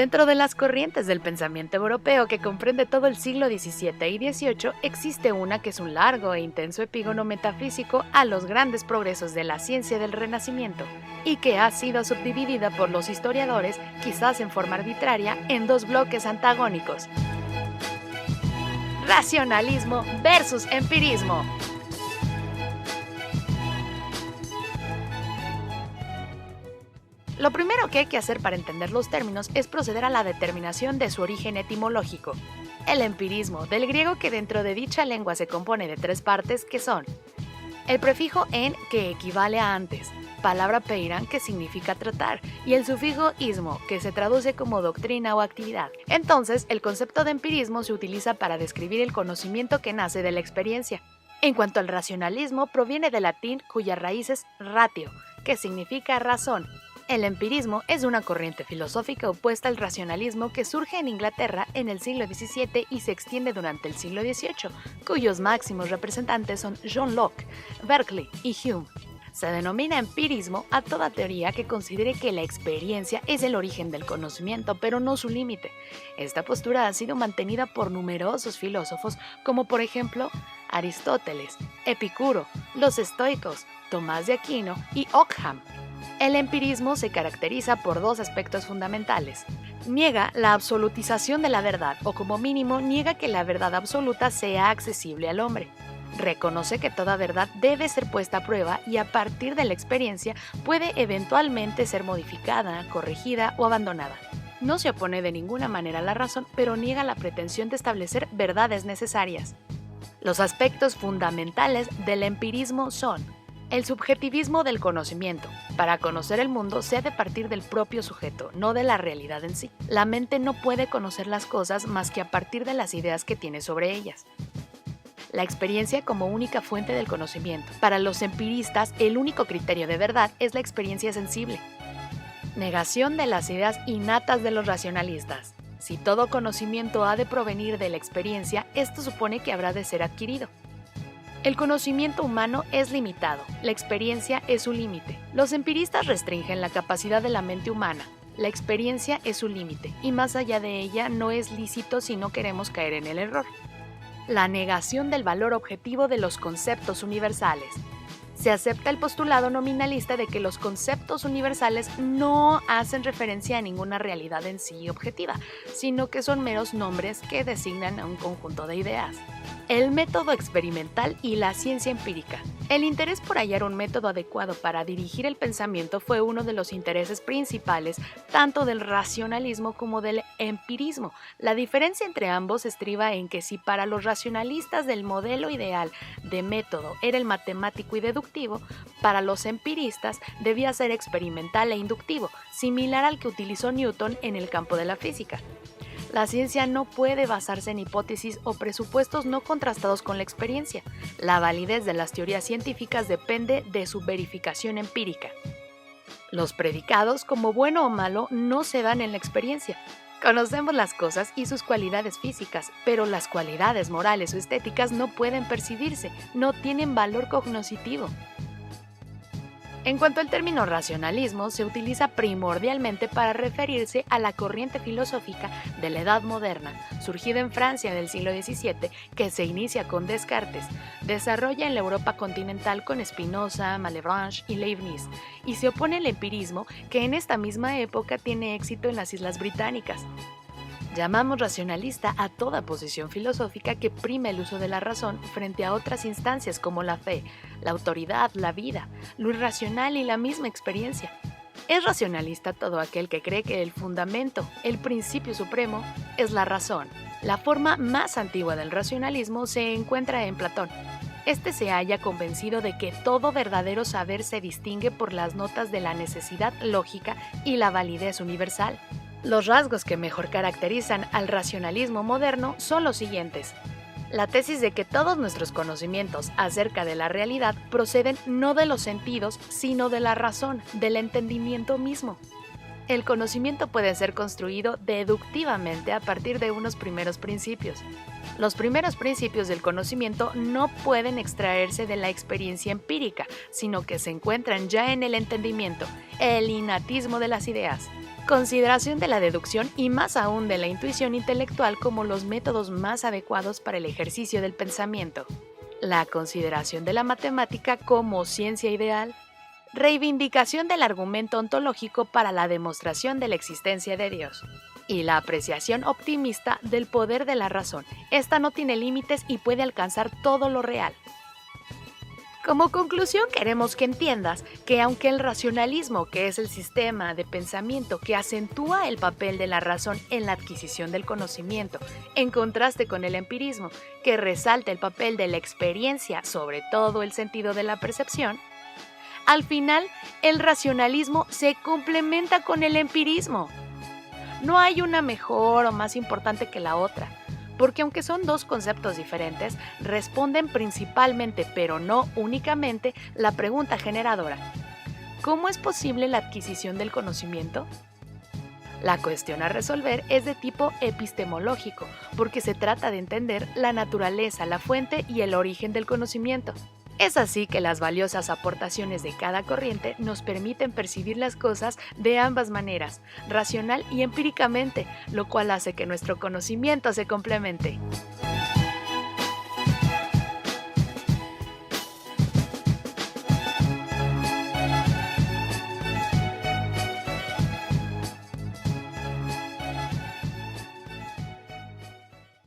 Dentro de las corrientes del pensamiento europeo que comprende todo el siglo XVII y XVIII, existe una que es un largo e intenso epígono metafísico a los grandes progresos de la ciencia del Renacimiento, y que ha sido subdividida por los historiadores, quizás en forma arbitraria, en dos bloques antagónicos: racionalismo versus empirismo. Lo primero que hay que hacer para entender los términos es proceder a la determinación de su origen etimológico. El empirismo, del griego, que dentro de dicha lengua se compone de tres partes, que son el prefijo en, que equivale a antes, palabra peiran, que significa tratar, y el sufijo ismo, que se traduce como doctrina o actividad. Entonces, el concepto de empirismo se utiliza para describir el conocimiento que nace de la experiencia. En cuanto al racionalismo, proviene del latín, cuya raíz es ratio, que significa razón. El empirismo es una corriente filosófica opuesta al racionalismo que surge en Inglaterra en el siglo XVII y se extiende durante el siglo XVIII, cuyos máximos representantes son John Locke, Berkeley y Hume. Se denomina empirismo a toda teoría que considere que la experiencia es el origen del conocimiento, pero no su límite. Esta postura ha sido mantenida por numerosos filósofos, como por ejemplo Aristóteles, Epicuro, los estoicos, Tomás de Aquino y Ockham. El empirismo se caracteriza por dos aspectos fundamentales. Niega la absolutización de la verdad, o como mínimo niega que la verdad absoluta sea accesible al hombre. Reconoce que toda verdad debe ser puesta a prueba y a partir de la experiencia puede eventualmente ser modificada, corregida o abandonada. No se opone de ninguna manera a la razón, pero niega la pretensión de establecer verdades necesarias. Los aspectos fundamentales del empirismo son: el subjetivismo del conocimiento. Para conocer el mundo se ha de partir del propio sujeto, no de la realidad en sí. La mente no puede conocer las cosas más que a partir de las ideas que tiene sobre ellas. La experiencia como única fuente del conocimiento. Para los empiristas, el único criterio de verdad es la experiencia sensible. Negación de las ideas innatas de los racionalistas. Si todo conocimiento ha de provenir de la experiencia, esto supone que habrá de ser adquirido. El conocimiento humano es limitado, la experiencia es su límite. Los empiristas restringen la capacidad de la mente humana. La experiencia es su límite, y más allá de ella no es lícito si no queremos caer en el error. La negación del valor objetivo de los conceptos universales. Se acepta el postulado nominalista de que los conceptos universales no hacen referencia a ninguna realidad en sí objetiva, sino que son meros nombres que designan a un conjunto de ideas. El método experimental y la ciencia empírica. El interés por hallar un método adecuado para dirigir el pensamiento fue uno de los intereses principales tanto del racionalismo como del empirismo. La diferencia entre ambos estriba en que si para los racionalistas el modelo ideal de método era el matemático y deductivo, para los empiristas debía ser experimental e inductivo, similar al que utilizó Newton en el campo de la física. La ciencia no puede basarse en hipótesis o presupuestos no contrastados con la experiencia. La validez de las teorías científicas depende de su verificación empírica. Los predicados, como bueno o malo, no se dan en la experiencia. Conocemos las cosas y sus cualidades físicas, pero las cualidades morales o estéticas no pueden percibirse, no tienen valor cognoscitivo. En cuanto al término racionalismo, se utiliza primordialmente para referirse a la corriente filosófica de la Edad Moderna, surgida en Francia del siglo XVII, que se inicia con Descartes, desarrolla en la Europa continental con Spinoza, Malebranche y Leibniz, y se opone al empirismo, que en esta misma época tiene éxito en las Islas Británicas. Llamamos racionalista a toda posición filosófica que prime el uso de la razón frente a otras instancias como la fe, la autoridad, la vida, lo irracional y la misma experiencia. Es racionalista todo aquel que cree que el fundamento, el principio supremo, es la razón. La forma más antigua del racionalismo se encuentra en Platón. Este se halla convencido de que todo verdadero saber se distingue por las notas de la necesidad lógica y la validez universal. Los rasgos que mejor caracterizan al racionalismo moderno son los siguientes. La tesis de que todos nuestros conocimientos acerca de la realidad proceden no de los sentidos, sino de la razón, del entendimiento mismo. El conocimiento puede ser construido deductivamente a partir de unos primeros principios. Los primeros principios del conocimiento no pueden extraerse de la experiencia empírica, sino que se encuentran ya en el entendimiento, el innatismo de las ideas. consideración de la deducción y más aún de la intuición intelectual como los métodos más adecuados para el ejercicio del pensamiento, la consideración de la matemática como ciencia ideal, reivindicación del argumento ontológico para la demostración de la existencia de Dios, y la apreciación optimista del poder de la razón. Esta no tiene límites y puede alcanzar todo lo real. Como conclusión, queremos que entiendas que aunque el racionalismo, que es el sistema de pensamiento que acentúa el papel de la razón en la adquisición del conocimiento, en contraste con el empirismo, que resalta el papel de la experiencia, sobre todo el sentido de la percepción, al final el racionalismo se complementa con el empirismo. No hay una mejor o más importante que la otra, porque aunque son dos conceptos diferentes, responden principalmente, pero no únicamente, la pregunta generadora: ¿cómo es posible la adquisición del conocimiento? La cuestión a resolver es de tipo epistemológico, porque se trata de entender la naturaleza, la fuente y el origen del conocimiento. Es así que las valiosas aportaciones de cada corriente nos permiten percibir las cosas de ambas maneras, racional y empíricamente, lo cual hace que nuestro conocimiento se complemente.